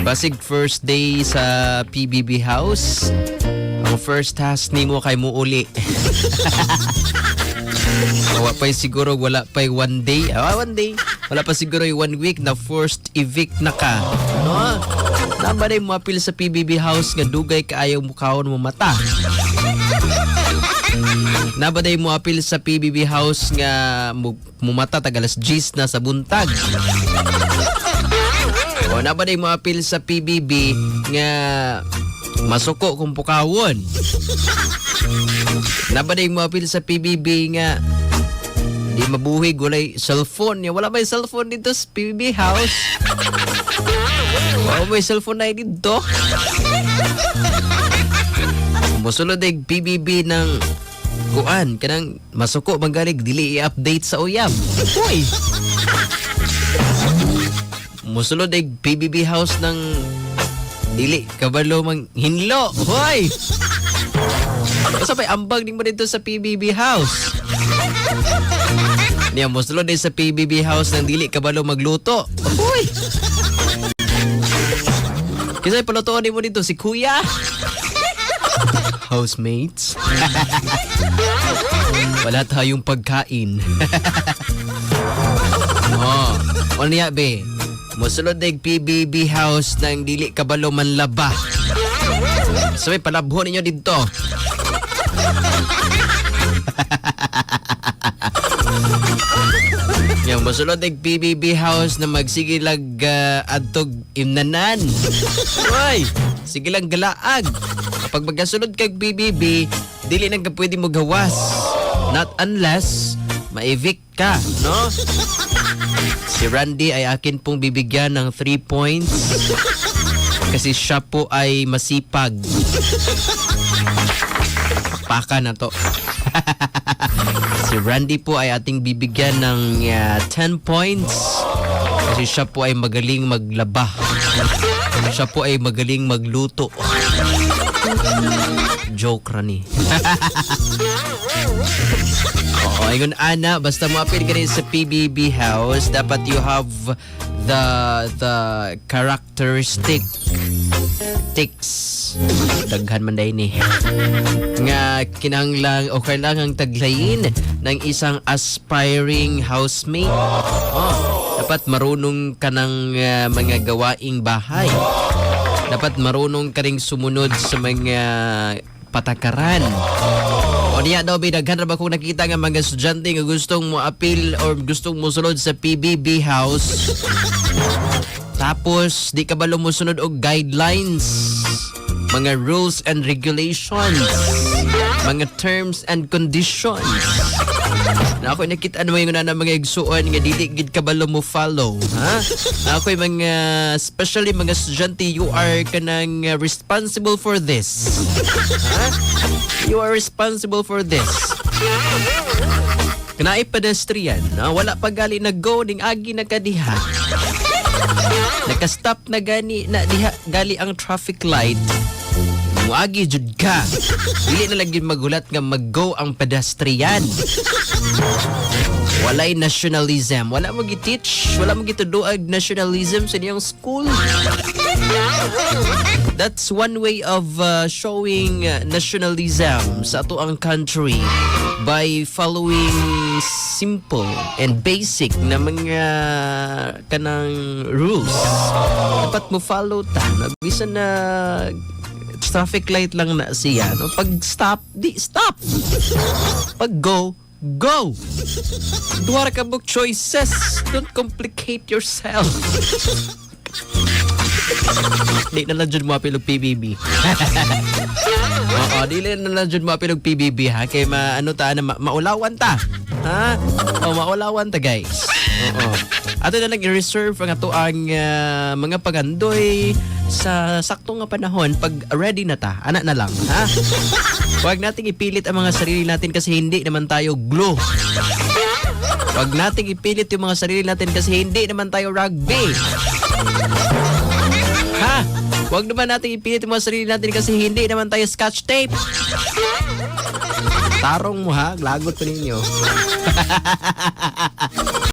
Basig first day sa PBB house. Ang first task nimo kay mo uli. Wala pa siguro, wala pa 1 day. 1 day. Wala pa siguro 1 week na first evict na ka. No? Namba na yung mapil sa PBB house nga dugay kaayaw mukhaon mo mata. Naba na yung mapil sa PBB house nga mumata tagalas G's na sa buntag. O naba na yung mapil sa PBB nga masuko kung pukawon. Naba na yung mapil sa PBB nga di mabuhig, walay cellphone. Wala ba yung cellphone dito sa PBB house? Wala ba yung cellphone na dito? Musulod ay PBB ng kuan, kanang masuko manggalig dili i-update sa uyab. Hoy! Musulod ay PBB house ng dili kabalo mang hinlo. Hoy! Basta pa'y ambag din mo dito sa PBB house. Niya, musulod ay sa PBB house ng dili kabalo magluto. Hoy! Kisa'y palutuan din mo dito si Kuya. Housemates. Wala tayong pagkain. Oh, ano niya be? Musulod ay PBB house ng dili kabalo manlaba. Sabi palabho ninyo dito. Yung musulod ay PBB house na magsigilag adtog imnanan. Hoy, sigilang galaag. Kapag magasunod kag PBB, dili nang ka pwede mo gawas. Not unless ma-evict ka, no? Si Randy ay akin pong bibigyan ng 3 points kasi siya po ay masipag. Pakpakan na to. Si Randy po ay ating bibigyan ng 10 points kasi siya po ay magaling maglaba. Siya po ay magaling magluto. Joke rani. Oo, ayun ana, basta maapil ka rin sa PBB house, dapat you have the characteristics daghan man day ni nga kinahanglan o kailangang taglayin ng isang aspiring housemate. Dapat marunong ka ng mga gawaing bahay. Dapat marunong ka ring sumunod sa mga patakaran. O niya daw, binaghan na ba kung nakita nga mga estudyante nga gustong mo appeal or gustong mo sunod sa PBB house. Tapos, di ka ba lumusunod og guidelines? Mga rules and regulations. Mga terms and conditions. Na ako'y nakita naman yung na mga igsuon nga dili gid ka ba mo follow, ha? Na ako'y mga especially mga estudyante, you are kanang responsible for this. Ha? You are responsible for this. Kanaay pedestrian, na wala pa gali na go ning agi na kadiha. Naka-stop na gani na diha gali ang traffic light. Muagi jud ka. Dili na lagi magulat nga mag-go ang pedestrian. Walay nationalism. Wala mo gi-teach, wala mo gituduag nationalism sa iyong school. That's one way of showing nationalism sa ato ang country by following simple and basic na mga kanang rules. Dapat mo follow ta. Bisa na traffic light lang na siya. No? Pag stop, di stop. Pag go, go. Duwara ka book choices. Don't complicate yourself. Di na lang dyan mo apilog PBB. Oo, di na lang dyan mo apilog PBB ha. Kaya maulawan ta. Ha? O, maulawan ta guys. Oo. Ato na lang i-reserve ang ato ang mga pagandoy sa sakto nga panahon pag ready na ta. Anak na lang, ha? Huwag nating ipilit ang mga sarili natin kasi hindi naman tayo glue. Huwag nating ipilit yung mga sarili natin kasi hindi naman tayo rugby. Ha? Huwag naman nating ipilit yung mga sarili natin kasi hindi naman tayo scotch tape. Tarong mo ha, lagot pa ninyo.